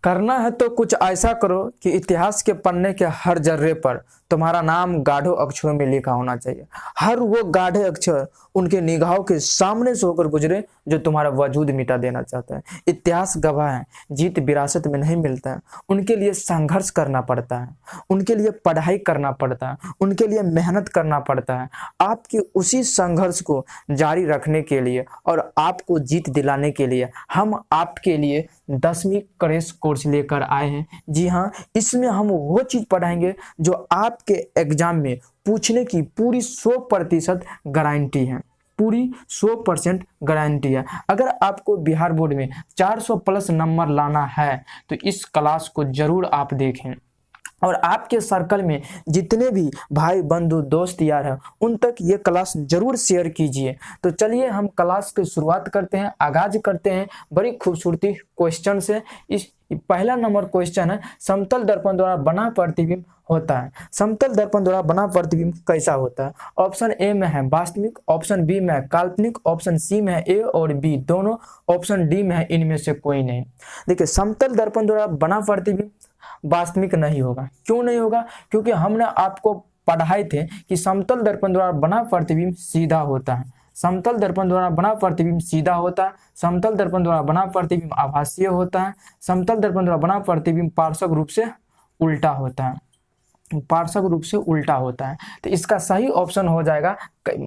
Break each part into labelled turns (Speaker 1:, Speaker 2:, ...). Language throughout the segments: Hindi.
Speaker 1: करना है तो कुछ ऐसा करो कि इतिहास के पन्ने के हर जर्रे पर तुम्हारा नाम गाढ़े अक्षरों में लिखा होना चाहिए। हर वो गाढ़े अक्षर उनके निगाहों के सामने से होकर गुजरे जो तुम्हारा वजूद मिटा देना चाहता है। इतिहास गवाह है, जीत विरासत में नहीं मिलता है, उनके लिए संघर्ष करना पड़ता है, उनके लिए पढ़ाई करना पड़ता है, उनके लिए मेहनत करना पड़ता है। आपके उसी संघर्ष को जारी रखने के लिए और आपको जीत दिलाने के लिए हम आपके लिए 10वीं क्रैश कोर्स लेकर आए हैं। जी हाँ, इसमें हम वो चीज पढ़ाएंगे जो आपके एग्जाम में पूछने की पूरी 100% गारंटी है, पूरी 100% गारंटी है। अगर आपको बिहार बोर्ड में 400 प्लस नंबर लाना है तो इस क्लास को जरूर आप देखें और आपके सर्कल में जितने भी भाई बंधु दोस्त यार हैं उन तक ये क्लास जरूर शेयर कीजिए। तो चलिए हम क्लास की शुरुआत करते हैं, आगाज करते हैं बड़ी खूबसूरती क्वेश्चन से। इस पहला नंबर क्वेश्चन है, समतल दर्पण द्वारा बना प्रतिबिंब होता है। समतल दर्पण द्वारा बना प्रतिबिंब कैसा होता है? ऑप्शन ए में है वास्तविक, ऑप्शन बी में है काल्पनिक, ऑप्शन सी में है ए और बी दोनों, ऑप्शन डी में है इनमें से कोई नहीं। देखिए, समतल दर्पण द्वारा बना प्रतिबिंब वास्तविक नहीं होगा। क्यों नहीं होगा? क्योंकि हमने आपको पढ़ाए थे कि समतल दर्पण द्वारा बना प्रतिबिंब सीधा होता है, समतल दर्पण द्वारा बना प्रतिबिंब सीधा होता है, समतल दर्पण द्वारा बना प्रतिबिंब आभासीय होता है, समतल दर्पण द्वारा बना प्रतिबिंब पार्श्व रूप से उल्टा होता है, पार्श्व रूप से उल्टा होता है। तो इसका सही ऑप्शन हो जाएगा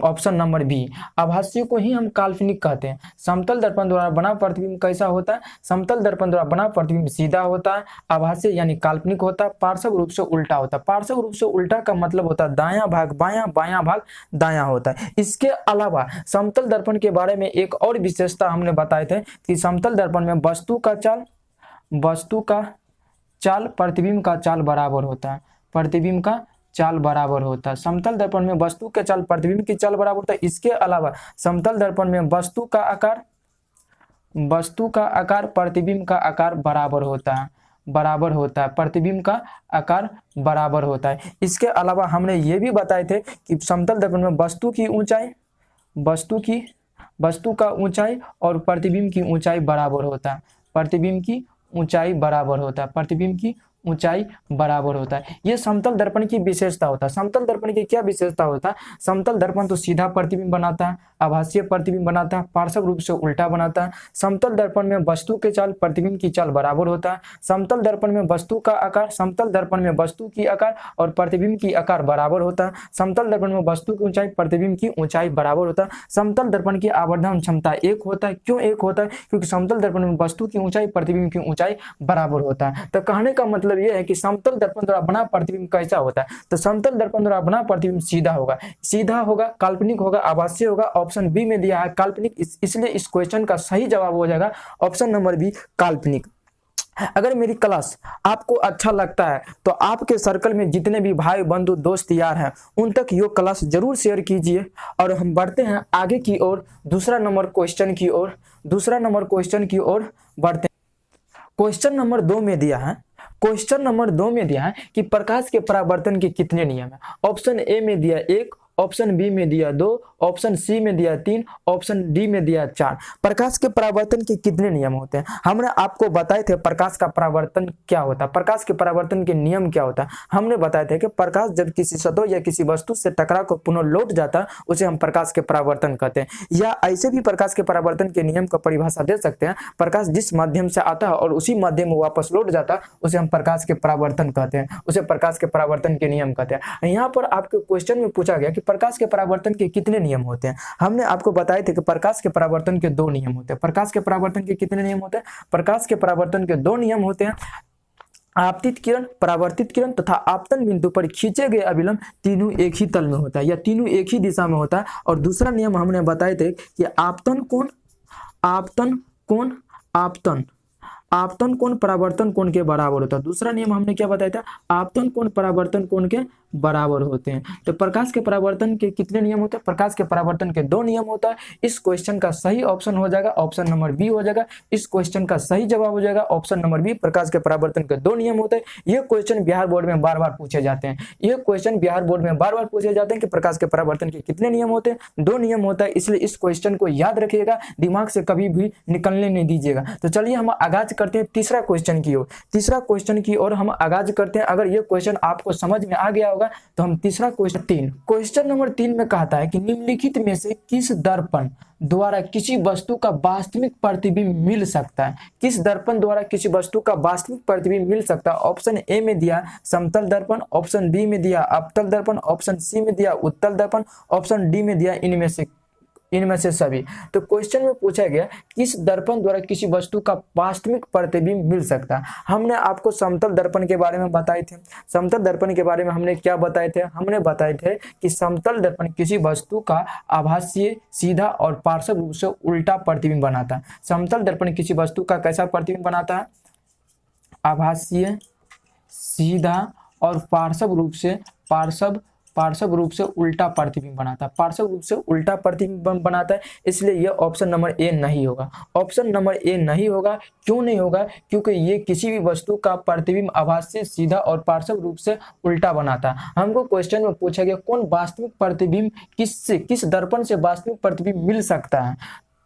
Speaker 1: ऑप्शन नंबर बी। आभासीय को ही हम काल्पनिक कहते हैं। समतल दर्पण द्वारा बना प्रतिबिंब कैसा होता है? समतल दर्पण द्वारा बना प्रतिबिंब सीधा होता है, आभासीय यानी काल्पनिक होता है, पार्श्व रूप से उल्टा होता है। पार्श्व रूप से उल्टा का मतलब होता है दायां भाग बायां, बायां भाग दायां होता है। इसके अलावा समतल दर्पण के बारे में एक और विशेषता हमने बताए थे कि समतल दर्पण में वस्तु का चाल प्रतिबिंब का चाल बराबर होता है, प्रतिबिंब का चाल बराबर होता है। समतल दर्पण में वस्तु के चाल प्रतिबिंब की चाल बराबर होता है। इसके अलावा समतल दर्पण में वस्तु का आकार प्रतिबिंब का आकार बराबर होता है, प्रतिबिंब का आकार बराबर होता है। इसके अलावा हमने ये भी बताए थे कि समतल दर्पण में वस्तु का ऊंचाई और प्रतिबिंब की ऊंचाई बराबर होता है, प्रतिबिंब की ऊंचाई बराबर होता है, प्रतिबिंब की ऊंचाई बराबर होता है। ये समतल दर्पण की विशेषता होता है। समतल दर्पण की क्या विशेषता होता है? समतल दर्पण तो सीधा प्रतिबिंब बनाता है, आभासीय प्रतिबिंब बनाता है, पार्श्व रूप से उल्टा बनाता है। समतल दर्पण में वस्तु के चाल प्रतिबिंब की चाल बराबर होता है। समतल दर्पण में वस्तु का आकार, समतल दर्पण में वस्तु की आकार और प्रतिबिंब की आकार बराबर होता है। समतल दर्पण में वस्तु की ऊंचाई प्रतिबिंब की ऊंचाई बराबर होता है। समतल दर्पण की आवर्धन क्षमता 1 होता है। क्यों 1 होता है? क्योंकि समतल दर्पण में वस्तु की ऊंचाई प्रतिबिंब की ऊंचाई बराबर होता है। तो कहने का मतलब यह है कि समतल दर्पण द्वारा बना प्रतिबिंब कैसा होता है? तो समतल दर्पण द्वारा बना प्रतिबिंब सीधा होगा, काल्पनिक होगा, आभासीय होगा। ऑप्शन बी में दिया है काल्पनिक, इसलिए इस क्वेश्चन का सही जवाब हो जाएगा ऑप्शन नंबर बी, काल्पनिक। अगर मेरी क्लास आपको अच्छा लगता है तो आपके सर्कल में जितने भी भाई बंधु दोस्त यार हैं उन तक ये क्लास जरूर शेयर कीजिए। और हम बढ़ते हैं आगे की ओर, दूसरा नंबर क्वेश्चन की ओर बढ़ते हैं। क्वेश्चन नंबर 2 में दिया है कि प्रकाश के परावर्तन के कितने नियम है? ऑप्शन ए में दिया 1, ऑप्शन बी में दिया 2, ऑप्शन सी में दिया 3, ऑप्शन डी में दिया 4। प्रकाश के परावर्तन के कितने नियम होते हैं? हमने आपको बताए थे प्रकाश का परावर्तन क्या होता है, प्रकाश के परावर्तन के नियम क्या होता है। हमने बताए थे कि प्रकाश जब किसी सतह या किसी वस्तु से टकरा कर पुनः लौट जाता है उसे हम प्रकाश के परावर्तन कहते हैं। या ऐसे भी प्रकाश के परावर्तन के नियम का परिभाषा दे सकते हैं, प्रकाश जिस माध्यम से आता है और उसी माध्यम में वापस लौट जाता है उसे हम प्रकाश के परावर्तन कहते हैं, उसे प्रकाश के परावर्तन के नियम कहते हैं। यहाँ पर आपके क्वेश्चन में पूछा गया कि प्रकाश के परावर्तन के कितने नियम होते हैं। हमने आपको बताए थे कि प्रकाश के परावर्तन के 2 नियम होते हैं। प्रकाश के परावर्तन के कितने नियम होते हैं? प्रकाश के परावर्तन के 2 नियम होते हैं। आपतित किरण, परावर्तित किरण तथा आपतन बिंदु पर खींचे गए अभिलंब तीनों एक ही तल में होता है या तीनों एक ही दिशा में होता है। और दूसरा नियम हमने बताए थे कि आपतन कोण परावर्तन कोण के बराबर होता है। दूसरा नियम हमने क्या बताया था? आपतन कोण परावर्तन कोण के बराबर होते हैं। तो प्रकाश के परावर्तन के कितने नियम होते हैं? प्रकाश के परावर्तन के 2 नियम होता है। इस क्वेश्चन का सही ऑप्शन हो जाएगा ऑप्शन नंबर बी हो जाएगा। इस क्वेश्चन का सही जवाब हो जाएगा ऑप्शन नंबर बी। प्रकाश के परावर्तन के 2 नियम होते हैं। ये क्वेश्चन बिहार बोर्ड में बार बार पूछे जाते हैं। ये क्वेश्चन बिहार बोर्ड में बार बार पूछे जाते हैं कि प्रकाश के परावर्तन के कितने नियम होते हैं? 2 नियम होता है। इसलिए इस क्वेश्चन को याद रखिएगा, दिमाग से कभी भी निकलने नहीं दीजिएगा। तो चलिए हम आगाज करते हैं तीसरा क्वेश्चन की ओर। तीसरा क्वेश्चन की ओर हम आगाज करते हैं। अगर ये क्वेश्चन आपको समझ में आ गया होगा तो हम तीसरा क्वेश्चन नंबर 3 में कहता है कि निम्नलिखित में से किस दर्पण द्वारा किसी वस्तु का वास्तविक प्रतिबिंब मिल सकता है? किस दर्पण द्वारा किसी वस्तु का वास्तविक प्रतिबिंब मिल सकता है? ऑप्शन ए में दिया समतल दर्पण, ऑप्शन बी में दिया अवतल दर्पण, ऑप्शन सी में दिया उत्तल दर्पण, ऑप्शन डी में दिया इनमें से सभी। तो क्वेश्चन में पूछा गया किस दर्पण द्वारा किसी वस्तु का वास्तविक प्रतिबिंब मिल सकता है। हमने आपको समतल दर्पण के बारे में बताए थे। समतल दर्पण के बारे में हमने क्या बताए थे? हमने बताए थे कि समतल दर्पण किसी वस्तु का आभासीय, सीधा और पार्श्व रूप से उल्टा प्रतिबिंब बनाता है। समतल दर्पण किसी वस्तु का कैसा प्रतिबिंब बनाता है? आभासीय, सीधा और पार्श्व रूप से उल्टा प्रतिबिंब बनाता है। पार्श्व रूप से उल्टा प्रतिबिंब बनाता है। इसलिए यह ऑप्शन नंबर ए नहीं होगा। ऑप्शन नंबर ए नहीं होगा। क्यों नहीं होगा? क्योंकि ये किसी भी वस्तु का प्रतिबिंब आभासीय, सीधा और पार्श्व रूप से उल्टा बनाता है। हमको क्वेश्चन में पूछा गया कौन वास्तविक प्रतिबिंब किस दर्पण से वास्तविक प्रतिबिंब मिल सकता है?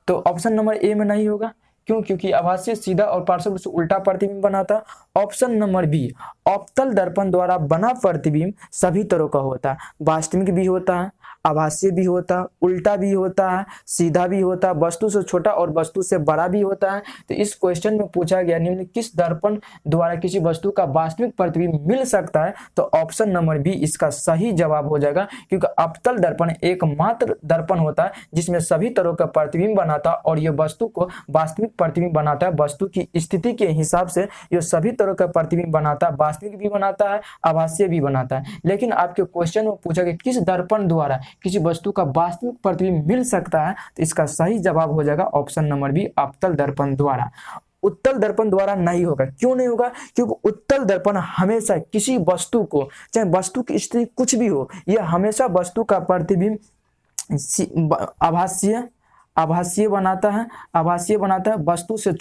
Speaker 1: तो ऑप्शन नंबर ए में नहीं होगा। क्यों? क्योंकि आभासीय, सीधा और पार्श्व रूप से उल्टा प्रतिबिंब बनाता। ऑप्शन नंबर बी अवतल दर्पण द्वारा बना प्रतिबिंब सभी तरह का होता है। वास्तविक भी होता है, आभासीय भी होता है, उल्टा भी होता है, सीधा भी होता है, वस्तु से छोटा और वस्तु से बड़ा भी होता है। तो इस क्वेश्चन में पूछा गया निम्न किस दर्पण द्वारा किसी वस्तु का वास्तविक प्रतिबिंब मिल सकता है? तो ऑप्शन नंबर बी इसका सही जवाब हो जाएगा। क्योंकि अवतल दर्पण एकमात्र दर्पण होता है जिसमें सभी तरह का प्रतिबिंब बनाता है और यह वस्तु को वास्तविक प्रतिबिंब बनाता है। वस्तु की स्थिति के हिसाब से यह सभी तरह का प्रतिबिंब बनाता है, वास्तविक भी बनाता है, आभासीय भी बनाता है। लेकिन आपके क्वेश्चन में पूछा गया किस दर्पण द्वारा किसी वस्तु का वास्तविक प्रतिबिंब मिल सकता है? तो इसका सही जवाब हो जाएगा ऑप्शन नंबर बी अवतल दर्पण द्वारा। उत्तल दर्पण द्वारा नहीं होगा। क्यों नहीं होगा? क्योंकि उत्तल दर्पण हमेशा किसी वस्तु को, चाहे वस्तु की स्थिति कुछ भी हो, यह हमेशा वस्तु का प्रतिबिंब आभासीय बनाता है, वस्तु से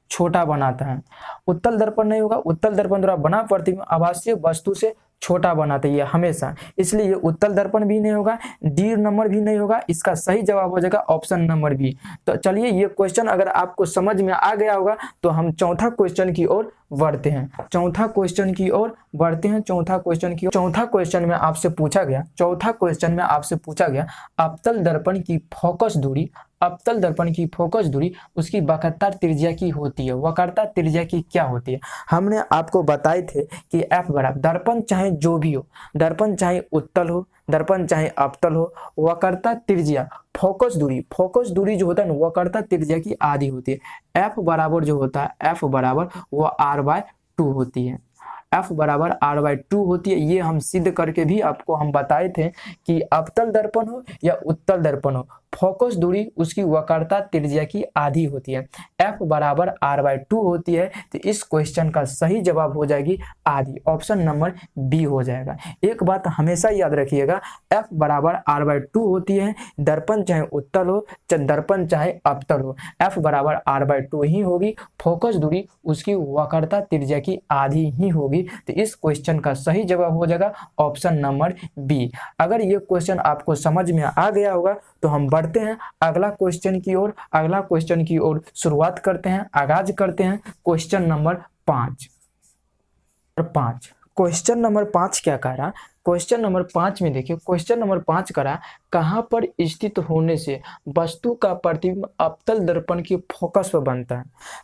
Speaker 1: छोटा बनाता है। उत्तल दर्पण नहीं होगा। उत्तल दर्पण द्वारा बना प्रतिबिंब आभासीय, वस्तु से छोटा बनाते हैं हमेशा। इसलिए ये उत्तल दर्पण भी नहीं होगा, डी नंबर भी नहीं होगा। इसका सही जवाब हो जाएगा ऑप्शन नंबर बी। तो चलिए ये क्वेश्चन अगर आपको समझ में आ गया होगा तो हम चौथा क्वेश्चन की ओर बढ़ते हैं। चौथा क्वेश्चन में आपसे पूछा गया अवतल दर्पण की फोकस दूरी उसकी वक्रता त्रिज्या की होती है। वक्रता त्रिज्या की क्या होती है? हमने आपको बताए थे कि एफ बराबर दर्पण चाहे जो भी हो, दर्पण चाहे उत्तल हो, दर्पण चाहे अवतल हो, वक्रता त्रिज्या फोकस दूरी जो होता है ना वक्रता त्रिज्या की आधी होती है। एफ बराबर जो होता है एफ बराबर वो r/2 होती है। F बराबर r/2 होती है। ये हम सिद्ध करके भी आपको हम बताए थे कि अवतल दर्पण हो या उत्तल दर्पण हो, फोकस दूरी उसकी वक्रता त्रिज्या की आधी होती है। F बराबर r/2 होती है। तो इस क्वेश्चन का सही जवाब हो जाएगी आधी, ऑप्शन नंबर बी हो जाएगा। एक बात हमेशा याद रखिएगा, F बराबर r/2 होती है, दर्पण चाहे उत्तल हो दर्पण चाहे अवतल हो, F बराबर r/2 ही होगी। फोकस दूरी उसकी वक्रता त्रिज्या की आधी ही होगी। तो इस क्वेश्चन का सही जवाब हो जाएगा ऑप्शन नंबर बी। अगर ये क्वेश्चन आपको समझ में आ गया होगा तो हम बढ़ते हैं अगला क्वेश्चन की ओर शुरुआत करते हैं, आगाज करते हैं। Question number 5। क्वेश्चन नंबर 5 क्या कह रहा? क्वेश्चन नंबर 5 में देखिए, क्वेश्चन नंबर 5 कह रहा कहां पर स्थित होने से वस्तु का प्रतिबिंब अवतल दर्पण के फोकस पर बनता है?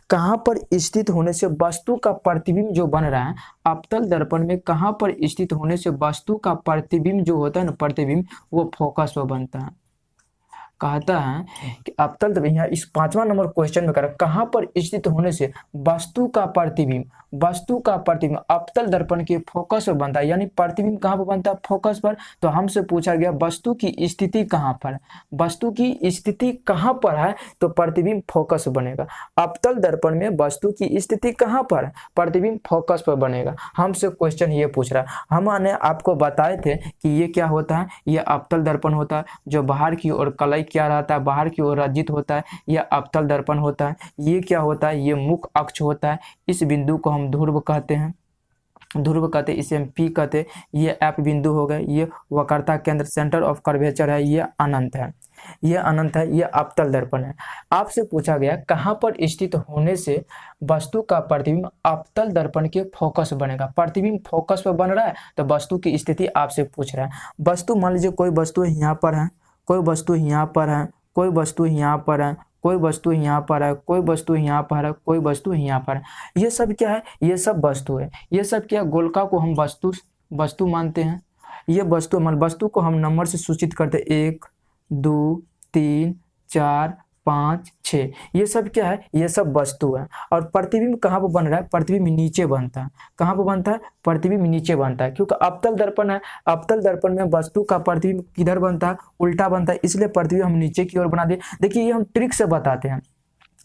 Speaker 1: कहां पर स्थित होने से वस्तु का प्रतिबिंब जो बन रहा है अवतल दर्पण में, कहां पर स्थित होने से वस्तु का प्रतिबिंब जो होता है ना प्रतिबिंब वो फोकस पर बनता है। कहता है कि अवतल दर्पण, इस 5वां नंबर क्वेश्चन में कह रहा कहां पर स्थित होने से वस्तु का प्रतिबिंब वस्तु का प्रतिबिंब अवतल दर्पण के फोकस पर बनता है, यानी प्रतिबिंब कहाँ पर बनता है? फोकस पर। तो हमसे पूछा गया वस्तु की स्थिति कहाँ पर, वस्तु की स्थिति कहाँ पर है? तो प्रतिबिंब फोकस बनेगा। अवतल दर्पण में वस्तु की स्थिति कहाँ पर? प्रतिबिंब फोकस पर बनेगा। हमसे क्वेश्चन ये पूछ रहा है। हमने आपको बताए थे कि ये क्या होता है, ये अवतल दर्पण होता है, जो बाहर की ओर कलई क्या रहता है, बाहर की ओर रजित होता है, यह अवतल दर्पण होता है। ये क्या होता है? ये मुख अक्ष होता है। इस बिंदु को हम ध्रुव कहते हैं, ध्रुव कहते हैं, इसे हम पी कहते हैं। ये एफ बिंदु हो गए, ये वक्रता केंद्र सेंटर ऑफ कर्वेचर है, ये अनंत है, ये अनंत है, ये अवतल दर्पण है। आपसे पूछा गया कहाँ पर स्थित होने से वस्तु का प्रतिबिंब अवतल दर्पण के फोकस बनेगा। प्रतिबिंब फोकस पर बन रहा है तो वस्तु की स्थिति आपसे पूछ रहा है। वस्तु मान लीजिए कोई वस्तु यहाँ पर है, कोई वस्तु यहाँ पर है, कोई वस्तु यहाँ पर है, कोई वस्तु यहाँ पर है, कोई वस्तु यहाँ पर है, कोई वस्तु यहाँ पर है। ये सब क्या है? ये सब वस्तु है। ये सब क्या? गोलका को हम वस्तु मानते हैं। ये वस्तु को हम नंबर से सूचित करते हैं, 1 2 3 4 5 6। ये सब क्या है? ये सब वस्तु है। और प्रतिबिंब कहाँ पर बन रहा है? प्रतिबिंब नीचे बनता है। कहाँ पर बनता है? प्रतिबिंब नीचे बनता है, क्योंकि अवतल दर्पण है। अवतल दर्पण में वस्तु का प्रतिबिंब किधर बनता है? उल्टा बनता है, इसलिए प्रतिबिंब हम नीचे की ओर बना दिए। देखिए ये हम ट्रिक से बताते हैं।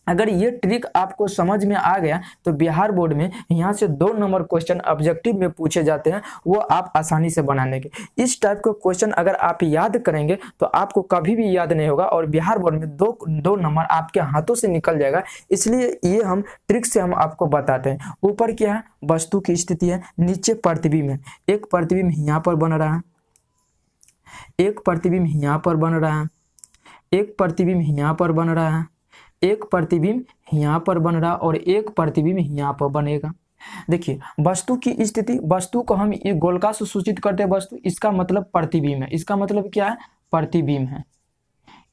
Speaker 1: अगर ये ट्रिक आपको समझ में आ गया तो बिहार बोर्ड में यहाँ से 2 नंबर क्वेश्चन ऑब्जेक्टिव में पूछे जाते हैं, वो आप आसानी से बनाने के। इस टाइप के क्वेश्चन अगर आप याद करेंगे तो आपको कभी भी याद नहीं होगा और बिहार बोर्ड में दो नंबर आपके हाथों से निकल जाएगा। इसलिए ये हम ट्रिक से हम आपको बताते हैं। ऊपर क्या है? वस्तु की स्थिति है, नीचे प्रतिबिंब है। एक प्रतिबिंब यहाँ पर बन रहा है, एक प्रतिबिंब यहाँ पर बन रहा है, एक प्रतिबिंब यहाँ पर बन रहा है, एक प्रतिबिंब यहाँ पर बन रहा और एक प्रतिबिंब यहाँ पर बनेगा। देखिए वस्तु की स्थिति, वस्तु को हम एक गोलका से सूचित करते हैं वस्तु, इसका मतलब प्रतिबिंब है। इसका मतलब क्या है? प्रतिबिंब है।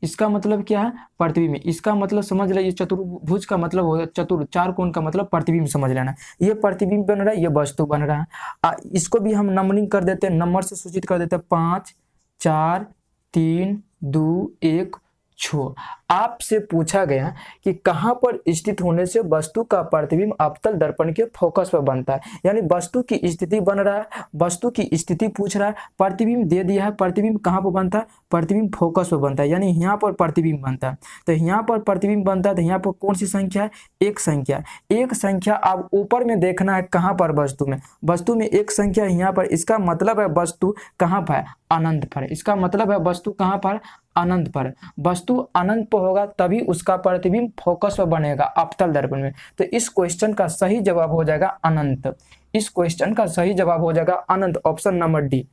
Speaker 1: इसका मतलब क्या है? प्रतिबिंब। इसका मतलब समझ लीजिए चतुर्भुज का मतलब हो, चार कोण का मतलब प्रतिबिंब समझ लेना। ये प्रतिबिंब बन रहा है, ये वस्तु बन रहा है। इसको भी हम नंबरिंग कर देते हैं, नंबर से सूचित कर देते हैं, 5 4 3 2 1 छो। आपसे पूछा गया कि कहां पर स्थित होने से वस्तु का प्रतिबिंब अवतल दर्पण के फोकस पर बनता है, यानी वस्तु की स्थिति बन रहा है, वस्तु की स्थिति पूछ रहा है, प्रतिबिंब दे दिया है। प्रतिबिंब कहां पर बनता है? प्रतिबिंब फोकस पर बनता है, यानी यहाँ पर प्रतिबिंब बनता है। तो यहाँ पर प्रतिबिंब बनता है तो यहाँ पर कौन सी संख्या है? एक संख्या। एक संख्या आप ऊपर में देखना है कहां पर? वस्तु में। वस्तु में एक संख्या यहाँ पर, इसका मतलब है वस्तु कहां पर है? अनंत पर। इसका मतलब है वस्तु कहां पर? अनंत पर। वस्तु अनंत पर होगा तभी उसका प्रतिबिंब फोकस पर बनेगा अवतल दर्पण में। तो इस क्वेश्चन का सही जवाब हो जाएगा अनंत। इस क्वेश्चन का सही जवाब हो जाएगा अनंत, ऑप्शन नंबर डी।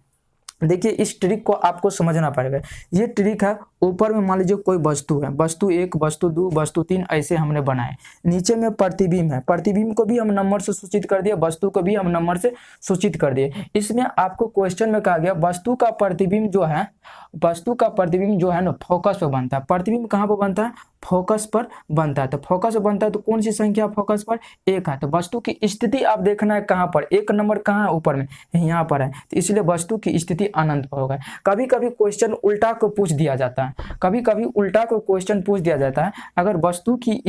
Speaker 1: देखिए इस ट्रिक को आपको समझना पड़ेगा। ये ट्रिक है, ऊपर में मान लीजिए कोई वस्तु है, वस्तु 1 वस्तु 2 वस्तु 3 ऐसे हमने बनाए। नीचे में प्रतिबिंब है, प्रतिबिंब को भी हम नंबर से सूचित कर दिए, वस्तु को भी हम नंबर से सूचित कर दिए। इसमें आपको क्वेश्चन में कहा गया वस्तु का प्रतिबिंब जो है, वस्तु का प्रतिबिंब जो है ना फोकस पर बनता है। प्रतिबिंब कहाँ पर बनता है? फोकस पर बनता है। तो फोकस पर बनता है तो कौन सी संख्या फोकस पर? 1 है। तो वस्तु की स्थिति आप देखना है कहाँ पर? 1 नंबर कहाँ है? ऊपर में, यहाँ पर है। तो इसलिए वस्तु की स्थिति अनंत पर होगा। कभी कभी क्वेश्चन उल्टा को पूछ दिया जाता है, कभी कभी उल्टा को क्वेश्चन पूछ दिया जाता है। अगर वस्तु की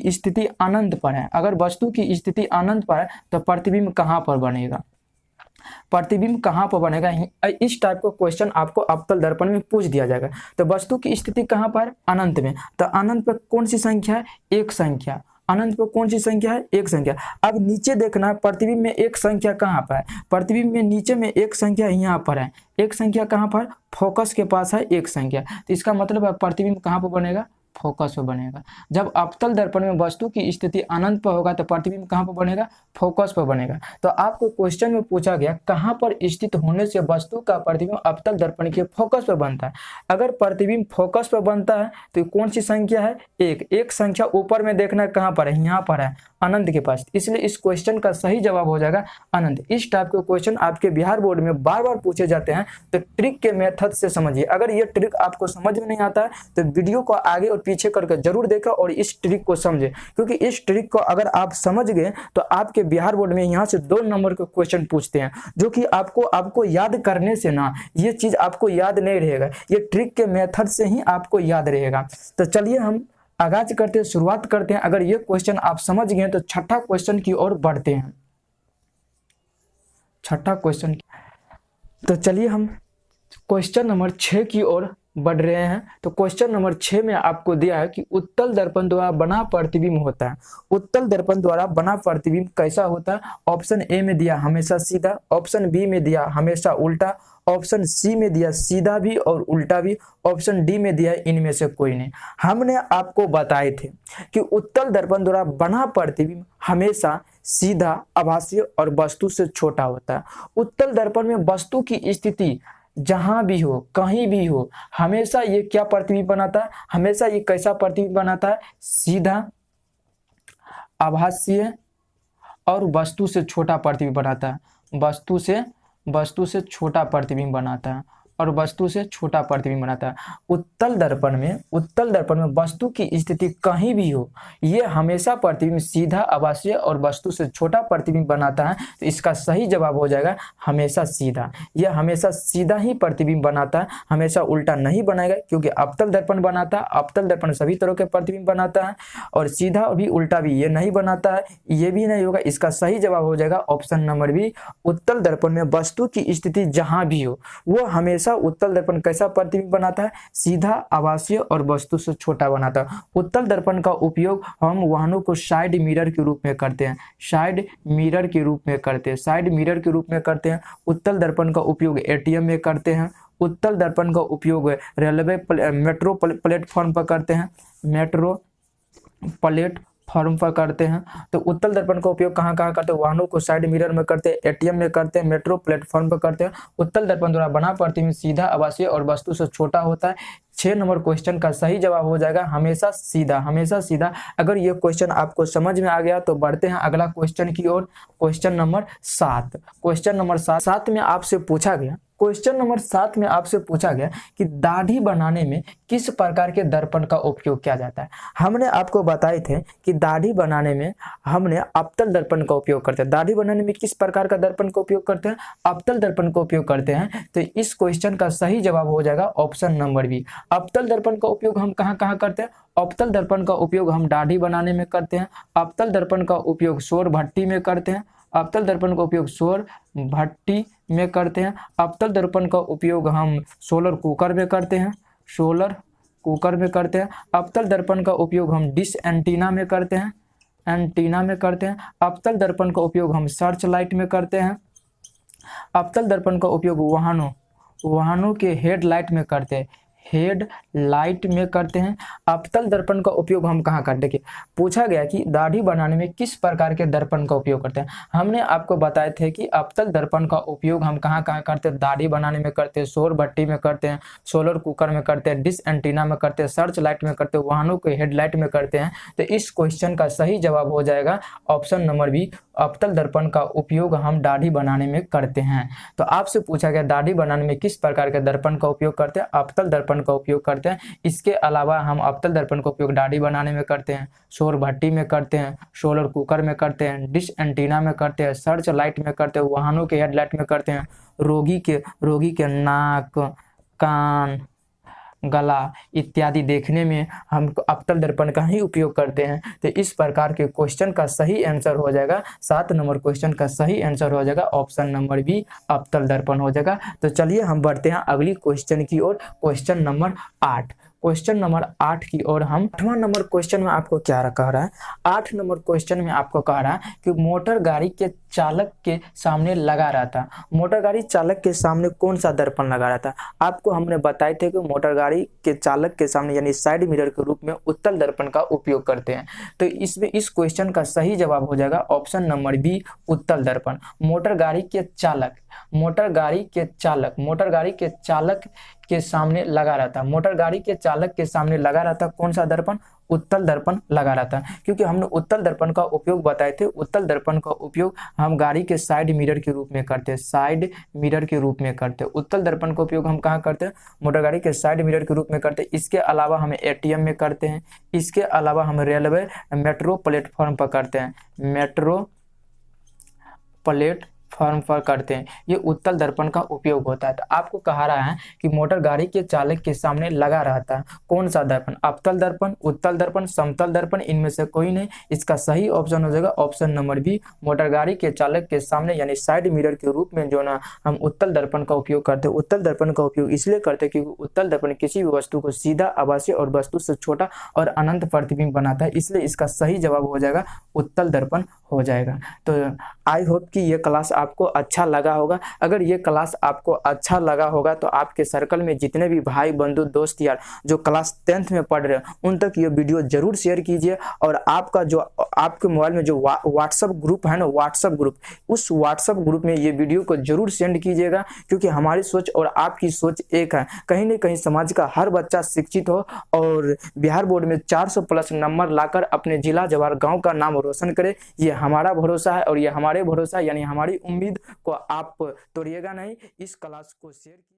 Speaker 1: स्थिति अनंत पर है, अगर वस्तु की स्थिति अनंत पर है तो प्रतिबिंब कहाँ पर बनेगा? प्रतिबिंब कहाँ पर बनेगा? इस टाइप का क्वेश्चन आपको अवतल दर्पण में पूछ दिया जाएगा। तो वस्तु की स्थिति कहाँ पर? अनंत में। तो अनंत पर कौन सी संख्या है? एक संख्या। अनंत पर कौन सी संख्या है? एक संख्या। अब नीचे देखना है प्रतिबिंब में एक संख्या कहाँ पर है? प्रतिबिंब में नीचे में एक संख्या यहाँ पर है। एक संख्या कहाँ पर? फोकस के पास है एक संख्या। तो इसका मतलब है प्रतिबिंब कहाँ पर बनेगा? फोकस पर बनेगा। जब अवतल दर्पण में वस्तु की स्थिति अनंत पर होगा तो प्रतिबिंब कहाँ पर बनेगा? फोकस पर बनेगा। तो आपको क्वेश्चन में पूछा गया कहाँ पर स्थित होने से वस्तु का प्रतिबिंब अवतल दर्पण के फोकस पर बनता है। अगर प्रतिबिंब फोकस पर बनता है तो कौन सी संख्या है? एक संख्या ऊपर में देखना है कहाँ पर है? यहाँ पर है, अनंत के पास। इसलिए इस क्वेश्चन का सही जवाब हो जाएगा अनंत। इस टाइप के क्वेश्चन आपके बिहार बोर्ड में बार बार पूछे जाते हैं, तो ट्रिक के मेथड से समझिए। अगर ये ट्रिक आपको समझ में नहीं आता है तो वीडियो को आगे और पीछे करके जरूर देखें और इस ट्रिक को समझे, क्योंकि इस ट्रिक को अगर आप समझ गए तो आपके बिहार बोर्ड में यहाँ से 2 नंबर के क्वेश्चन पूछते हैं, जो कि आपको याद करने से ना ये चीज आपको याद नहीं रहेगा, ये ट्रिक के मेथड से ही आपको याद रहेगा। तो चलिए हम आगाज करते हैं, शुरुआत करते हैं। अगर ये क्वेश्चन आप समझ गए तो छठा क्वेश्चन की ओर बढ़ते हैं। छठा क्वेश्चन, तो चलिए हम क्वेश्चन नंबर 6 की ओर बढ़ रहे हैं। तो क्वेश्चन नंबर 6 में आपको दिया है कि उत्तल दर्पण द्वारा बना प्रतिबिंब होता है। उत्तल दर्पण द्वारा बना प्रतिबिंब कैसा होता है? ऑप्शन ए में दिया हमेशा सीधा, ऑप्शन बी में दिया हमेशा उल्टा, ऑप्शन सी में दिया सीधा भी और उल्टा भी, ऑप्शन डी में दिया इनमें से कोई नहीं। हमने आपको बताए थे कि उत्तल दर्पण द्वारा बना प्रतिबिंब हमेशा सीधा, आभासीय और वस्तु से छोटा होता है। उत्तल दर्पण में वस्तु की स्थिति जहां भी हो, कहीं भी हो, हमेशा ये क्या प्रतिबिंब बनाता है? हमेशा ये कैसा प्रतिबिंब बनाता है? सीधा, आभासीय और वस्तु से छोटा प्रतिबिंब बनाता है। वस्तु से छोटा प्रतिबिंब बनाता है और वस्तु से छोटा प्रतिबिंब बनाता है। उत्तल दर्पण में वस्तु की स्थिति कहीं भी हो, ये हमेशा प्रतिबिंब सीधा, आभासीय और वस्तु से छोटा प्रतिबिंब बनाता है। तो इसका सही जवाब हो जाएगा हमेशा सीधा। यह हमेशा सीधा ही प्रतिबिंब बनाता है, हमेशा उल्टा नहीं बनाएगा, क्योंकि अवतल दर्पण बनाता है। अवतल दर्पण सभी तरह के प्रतिबिंब बनाता है और सीधा भी उल्टा भी ये नहीं बनाता है, ये भी नहीं होगा। इसका सही जवाब हो जाएगा ऑप्शन नंबर बी। उत्तल दर्पण में वस्तु की स्थिति जहां भी हो, वो हमेशा उत्तल दर्पण कैसा प्रतिबिंब बनाता है? सीधा, आभासीय और वस्तु से छोटा बनाता है। उत्तल दर्पण का उपयोग हम वाहनों को साइड मिरर के रूप में करते हैं। साइड मिरर के रूप में करते हैं। उत्तल दर्पण का उपयोग एटीएम में करते हैं। उत्तल दर्पण का उपयोग मेट्रो प्लेटफॉर्म पर करते हैं। मेट्रो प्लेटफॉर्म पर करते हैं। तो उत्तल दर्पण का उपयोग कहाँ कहाँ करते हैं? वाहनों को साइड मिरर में करते हैं, एटीएम में करते हैं, मेट्रो प्लेटफॉर्म पर करते हैं। उत्तल दर्पण द्वारा बना प्रतिबिंब सीधा, आभासीय और वस्तु से छोटा होता है। 6 नंबर क्वेश्चन का सही जवाब हो जाएगा हमेशा सीधा। अगर ये क्वेश्चन आपको समझ में आ गया तो बढ़ते हैं अगला क्वेश्चन की ओर। क्वेश्चन नंबर 7 में आपसे पूछा गया कि दाढ़ी बनाने में किस प्रकार के दर्पण का उपयोग किया जाता है। हमने आपको बताए थे कि दाढ़ी बनाने में हमने अवतल दर्पण का उपयोग करते हैं। दाढ़ी बनाने में किस प्रकार का दर्पण का उपयोग करते हैं? अवतल दर्पण का उपयोग करते हैं। तो इस क्वेश्चन का सही जवाब हो जाएगा ऑप्शन नंबर बी। अवतल दर्पण का उपयोग हम कहाँ कहाँ करते हैं? अवतल दर्पण का उपयोग हम दाढ़ी बनाने में करते हैं। अवतल दर्पण का उपयोग सौर भट्टी में करते हैं। अवतल दर्पण का उपयोग सौर भट्टी में करते हैं। अवतल दर्पण का उपयोग हम सोलर कुकर में करते हैं। अवतल दर्पण का उपयोग हम डिश एंटीना में करते हैं। अवतल दर्पण का उपयोग हम सर्च लाइट में करते हैं। अवतल दर्पण का उपयोग वाहनों के हेडलाइट में करते हैं। अवतल दर्पण का उपयोग हम कहाँ करते हैं? पूछा गया कि दाढ़ी बनाने में किस प्रकार के दर्पण का उपयोग करते हैं। हमने आपको बताए थे कि अवतल दर्पण का उपयोग हम कहाँ कहाँ करते हैं? दाढ़ी बनाने में करते हैं, सौर भट्टी में करते हैं, सोलर कुकर में करते हैं, डिश एंटीना में करते हैं, सर्च लाइट में करते हैं, वाहनों के हेडलाइट में करते हैं। तो इस क्वेश्चन का सही जवाब हो जाएगा ऑप्शन नंबर बी। अवतल दर्पण का उपयोग हम दाढ़ी बनाने में करते हैं। तो आपसे पूछा गया दाढ़ी बनाने में किस प्रकार के दर्पण का उपयोग करते हैं? अवतल दर्पण का उपयोग करते हैं। इसके अलावा हम अवतल दर्पण का उपयोग दाढ़ी बनाने में करते हैं, सौर भट्टी में करते हैं, सोलर कुकर में करते हैं, डिश एंटीना में करते हैं, सर्च लाइट में करते हैं, वाहनों के हेडलाइट में करते हैं, रोगी के नाक, कान, गला इत्यादि देखने में हम अवतल दर्पण का ही उपयोग करते हैं। तो इस प्रकार के क्वेश्चन का सही आंसर हो जाएगा 7 नंबर क्वेश्चन का सही आंसर हो जाएगा ऑप्शन नंबर बी, अवतल दर्पण हो जाएगा। तो चलिए हम बढ़ते हैं अगली क्वेश्चन की ओर। क्वेश्चन नंबर 8 की ओर हम 8वां नंबर क्वेश्चन में आपको क्या कह रहा है? 8 नंबर क्वेश्चन में आपको कह रहा है कि मोटर गाड़ी के चालक के सामने लगा रहता। मोटर गाड़ी चालक के सामने कौन सा दर्पण लगा रहता? आपको हमने बताए थे कि मोटर गाड़ी के चालक के सामने यानी साइड मिरर के रूप में उत्तल दर्पण का उपयोग करते हैं। तो इसमें इस क्वेश्चन का सही जवाब हो जाएगा ऑप्शन नंबर बी, उत्तल दर्पण। मोटर गाड़ी के चालक के सामने लगा रहता। मोटर गाड़ी के चालक के सामने लगा रहता कौन सा दर्पण? उत्तल दर्पण लगा रहता। क्योंकि हमने उत्तल दर्पण का उपयोग बताए थे। उत्तल दर्पण का उपयोग हम गाड़ी के साइड मिरर के रूप में करते हैं। उत्तल दर्पण का उपयोग हम कहाँ करते हैं? मोटर गाड़ी के साइड मिरर के रूप में करते हैं। इसके अलावा हम एटीएम में करते हैं। इसके अलावा हम रेलवे मेट्रो प्लेटफॉर्म पर करते हैं। मेट्रो फॉर्म पर करते हैं, ये उत्तल दर्पण का उपयोग होता है। तो आपको कहा रहा है कि मोटर गाड़ी के चालक के सामने लगा रहता है कौन सा दर्पण, अवतल दर्पण, उत्तल दर्पण, समतल दर्पण, इनमें से कोई नहीं। इसका सही ऑप्शन हो जाएगा ऑप्शन नंबर बी, मोटर गाड़ी के चालक के सामने यानी साइड मिरर के रूप में जो ना हम उत्तल दर्पण का उपयोग करते हैं। उत्तल दर्पण का उपयोग इसलिए करते हैं क्योंकि उत्तल दर्पण किसी भी वस्तु को सीधा, आभासी और वस्तु से छोटा और अनंत प्रतिबिंब बनाता है, इसलिए इसका सही जवाब हो जाएगा उत्तल दर्पण हो जाएगा। तो आई होप कि ये क्लास आपको अच्छा लगा होगा। अगर ये क्लास आपको अच्छा लगा होगा तो आपके सर्कल में जितने भी भाई बंधु दोस्त यार जो क्लास 10th में पढ़ रहे हैं उन तक ये वीडियो जरूर शेयर कीजिए। और आपका जो आपके मोबाइल में जो व्हाट्सएप ग्रुप है ना, व्हाट्सएप ग्रुप, उस व्हाट्सएप ग्रुप में ये वीडियो को जरूर सेंड कीजिएगा, क्योंकि हमारी सोच और आपकी सोच एक है। कहीं ना कहीं समाज का हर बच्चा शिक्षित हो और बिहार बोर्ड में 400+ नंबर लाकर अपने जिला जवार गांव का नाम रोशन करे, ये हमारा भरोसा है और ये हमारे भरोसा यानी हमारी उम्मीद को आप तोड़िएगा नहीं। इस क्लास को शेयर